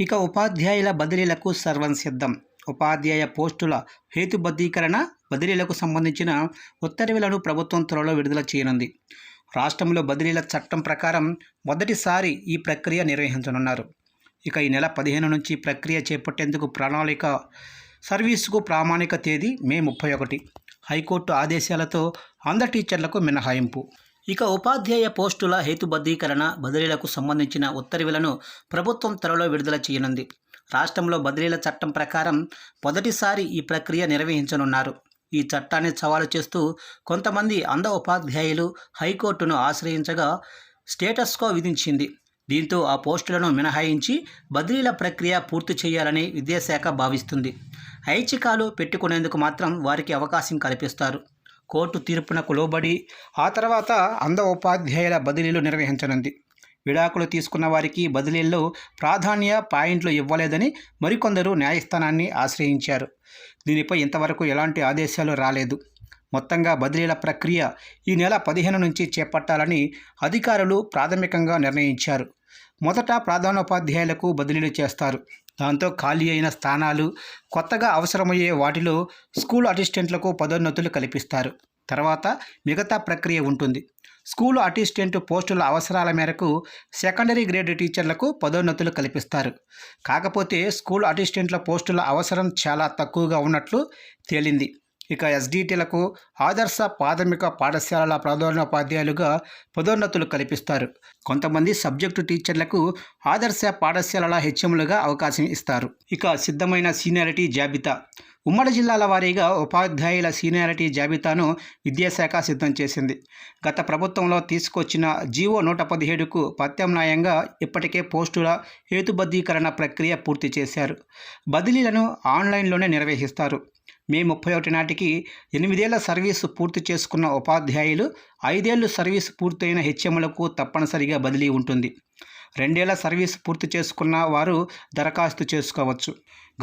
ఇక ఉపాధ్యాయుల బదిలీలకు సర్వం సిద్ధం. ఉపాధ్యాయ పోస్టుల హేతుబద్ధీకరణ, బదిలీలకు సంబంధించిన ఉత్తర్వులను ప్రభుత్వం త్వరలో విడుదల చేయనుంది. రాష్ట్రంలో బదిలీల చట్టం ప్రకారం మొదటిసారి ఈ ప్రక్రియ నిర్వహించనున్నారు. ఇక ఈ నెల 15 నుంచి ప్రక్రియ చేపట్టేందుకు సర్వీసుకు ప్రామాణిక తేదీ మే 31. హైకోర్టు ఆదేశాలతో అందరు టీచర్లకు మినహాయింపు. ఇక ఉపాధ్యాయ పోస్టుల హేతుబద్ధీకరణ, బదిలీలకు సంబంధించిన ఉత్తర్వులను ప్రభుత్వం త్వరలో విడుదల చేయనుంది. రాష్ట్రంలో బదిలీల చట్టం ప్రకారం మొదటిసారి ఈ ప్రక్రియ నిర్వహించనున్నారు. ఈ చట్టాన్ని సవాలు చేస్తూ కొంతమంది అంధ ఉపాధ్యాయులు హైకోర్టును ఆశ్రయించగా స్టేటస్ కో విధించింది. దీంతో ఆ పోస్టులను మినహాయించి బదిలీల ప్రక్రియ పూర్తి చేయాలని విద్యాశాఖ భావిస్తుంది. ఐచ్ఛికాలు పెట్టుకునేందుకు మాత్రం వారికి అవకాశం కల్పిస్తారు. కోర్టు తీర్పునకు లోబడి ఆ తర్వాత అంధ ఉపాధ్యాయుల బదిలీలు నిర్వహించనుంది. విడాకులు తీసుకున్న వారికి బదిలీల్లో ప్రాధాన్య పాయింట్లు ఇవ్వలేదని మరికొందరు న్యాయస్థానాన్ని ఆశ్రయించారు. దీనిపై ఇంతవరకు ఎలాంటి ఆదేశాలు రాలేదు. మొత్తంగా బదిలీల ప్రక్రియ ఈ నెల 15 నుంచి చేపట్టాలని అధికారులు ప్రాథమికంగా నిర్ణయించారు. మొదట ప్రధానోపాధ్యాయులకు బదిలీలు చేస్తారు. దాంతో ఖాళీ అయిన స్థానాలు, కొత్తగా అవసరమయ్యే వాటిలో స్కూల్ అసిస్టెంట్లకు పదోన్నతులు కల్పిస్తారు. తర్వాత మిగతా ప్రక్రియ ఉంటుంది. స్కూల్ అసిస్టెంట్ పోస్టుల అవసరాల మేరకు సెకండరీ గ్రేడ్ టీచర్లకు పదోన్నతులు కల్పిస్తారు. కాకపోతే స్కూల్ అసిస్టెంట్ల పోస్టుల అవసరం చాలా తక్కువగా ఉన్నట్లు తేలింది. ఇక ఎస్డిటీలకు ఆదర్శ ప్రాథమిక పాఠశాలల ప్రధానోపాధ్యాయులుగా పదోన్నతులు కల్పిస్తారు. కొంతమంది సబ్జెక్టు టీచర్లకు ఆదర్శ పాఠశాలల హెచ్ఎంలుగా అవకాశం ఇస్తారు. ఇక సిద్ధమైన సీనియారిటీ జాబితా. ఉమ్మడి జిల్లాల వారీగా ఉపాధ్యాయుల సీనియారిటీ జాబితాను విద్యాశాఖ సిద్ధం చేసింది. గత ప్రభుత్వంలో తీసుకొచ్చిన జీవో 117కు ప్రత్యామ్నాయంగా ఇప్పటికే పోస్టుల హేతుబద్ధీకరణ ప్రక్రియ పూర్తి చేశారు. బదిలీలను ఆన్లైన్లోనే నిర్వహిస్తారు. మే 31 నాటికి 8 ఏళ్ల సర్వీసు పూర్తి చేసుకున్న ఉపాధ్యాయులు, 5 ఏళ్లు సర్వీసు పూర్తయిన హెచ్ఎంలకు తప్పనిసరిగా బదిలీ ఉంటుంది. 2 ఏళ్ల సర్వీసు పూర్తి చేసుకున్న వారు దరఖాస్తు చేసుకోవచ్చు.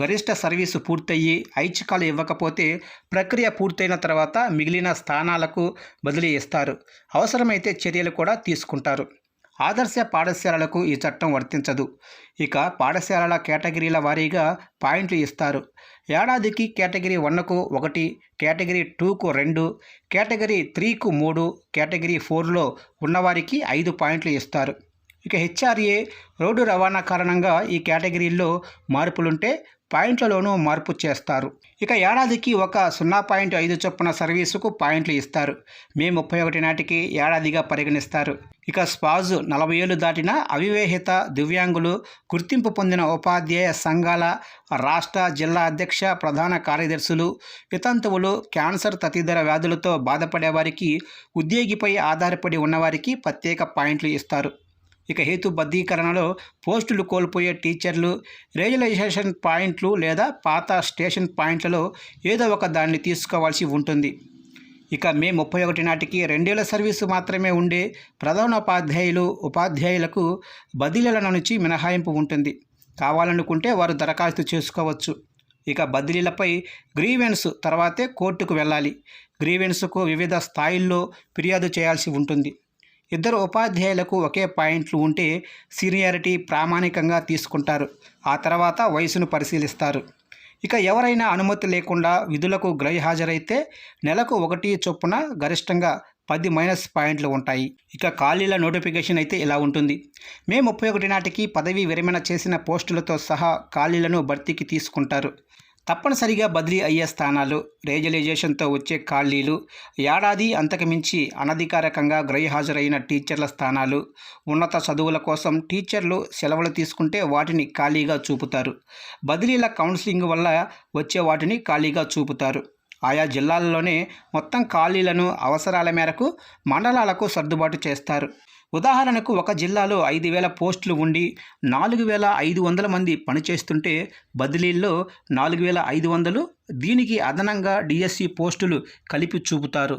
గరిష్ట సర్వీసు పూర్తయ్యి ఐచ్ఛికాలు ఇవ్వకపోతే ప్రక్రియ పూర్తయిన తర్వాత మిగిలిన స్థానాలకు బదిలీ ఇస్తారు. అవసరమైతే చర్యలు కూడా తీసుకుంటారు. ఆదర్శ పాఠశాలలకు ఈ చట్టం వర్తించదు. ఇక పాఠశాలల కేటగిరీల వారీగా పాయింట్లు ఇస్తారు. ఏడాదికి కేటగిరీ 1కు 1, కేటగిరీ 2కు 2, కేటగిరీ 3కు 3, కేటగిరీ 4లో ఉన్నవారికి 5 పాయింట్లు ఇస్తారు. ఇక హెచ్ఆర్ఏ, రోడ్డు రవాణా కారణంగా ఈ కేటగిరీల్లో మార్పులుంటే పాయింట్లలోనూ మార్పు చేస్తారు. ఇక ఏడాదికి ఒక 0.5 చొప్పున సర్వీసుకు పాయింట్లు ఇస్తారు. మే 31 నాటికి ఏడాదిగా పరిగణిస్తారు. ఇక స్పాజు 40 ఏళ్లు దాటిన అవివాహిత దివ్యాంగులు, గుర్తింపు పొందిన ఉపాధ్యాయ సంఘాల రాష్ట్ర, జిల్లా అధ్యక్ష, ప్రధాన కార్యదర్శులు, వితంతువులు, క్యాన్సర్ తదితర వ్యాధులతో బాధపడే వారికి, ఉద్యోగిపై ఆధారపడి ఉన్నవారికి ప్రత్యేక పాయింట్లు ఇస్తారు. ఇక హేతుబద్ధీకరణలో పోస్టులు కోల్పోయే టీచర్లు రియలైజేషన్ పాయింట్లు లేదా పాత స్టేషన్ పాయింట్లలో ఏదో ఒక దాన్ని తీసుకోవాల్సి ఉంటుంది. ఇక మే 31 నాటికి 2 ఏళ్ల సర్వీసు మాత్రమే ఉండే ప్రధానోపాధ్యాయులు, ఉపాధ్యాయులకు బదిలీల నుంచి మినహాయింపు ఉంటుంది. కావాలనుకుంటే వారు దరఖాస్తు చేసుకోవచ్చు. ఇక బదిలీలపై గ్రీవెన్స్ తర్వాతే కోర్టుకు వెళ్ళాలి. గ్రీవెన్స్కు వివిధ స్థాయిల్లో ఫిర్యాదు చేయాల్సి ఉంటుంది. 2 ఉపాధ్యాయులకు ఒకే పాయింట్లు ఉంటే సీనియారిటీ ప్రామాణికంగా తీసుకుంటారు. ఆ తర్వాత వయసును పరిశీలిస్తారు. ఇక ఎవరైనా అనుమతి లేకుండా విధులకు గైర్హాజరైతే నెలకు 1 చొప్పున గరిష్టంగా 10 మైనస్ పాయింట్లు ఉంటాయి. ఇక ఖాళీల నోటిఫికేషన్ అయితే ఇలా ఉంటుంది. మే 31 నాటికి పదవీ విరమణ చేసిన పోస్టులతో సహా ఖాళీలను భర్తీకి తీసుకుంటారు. తప్పనిసరిగా బదిలీ అయ్యే స్థానాలు, రియలైజేషన్తో వచ్చే ఖాళీలు, ఏడాది అంతకుమించి అనధికారికంగా గైర్హాజరైన టీచర్ల స్థానాలు, ఉన్నత చదువుల కోసం టీచర్లు సెలవులు తీసుకుంటే వాటిని ఖాళీగా చూపుతారు. బదిలీల కౌన్సిలింగ్ వల్ల వచ్చే వాటిని ఖాళీగా చూపుతారు. ఆయా జిల్లాల్లోనే మొత్తం ఖాళీలను అవసరాల మేరకు మండలాలకు సర్దుబాటు చేస్తారు. ఉదాహరణకు ఒక జిల్లాలో 5,000 పోస్టులు ఉండి 4,500 మంది పనిచేస్తుంటే బదిలీల్లో 4,500, దీనికి అదనంగా డిఎస్సి పోస్టులు కలిపి చూపుతారు.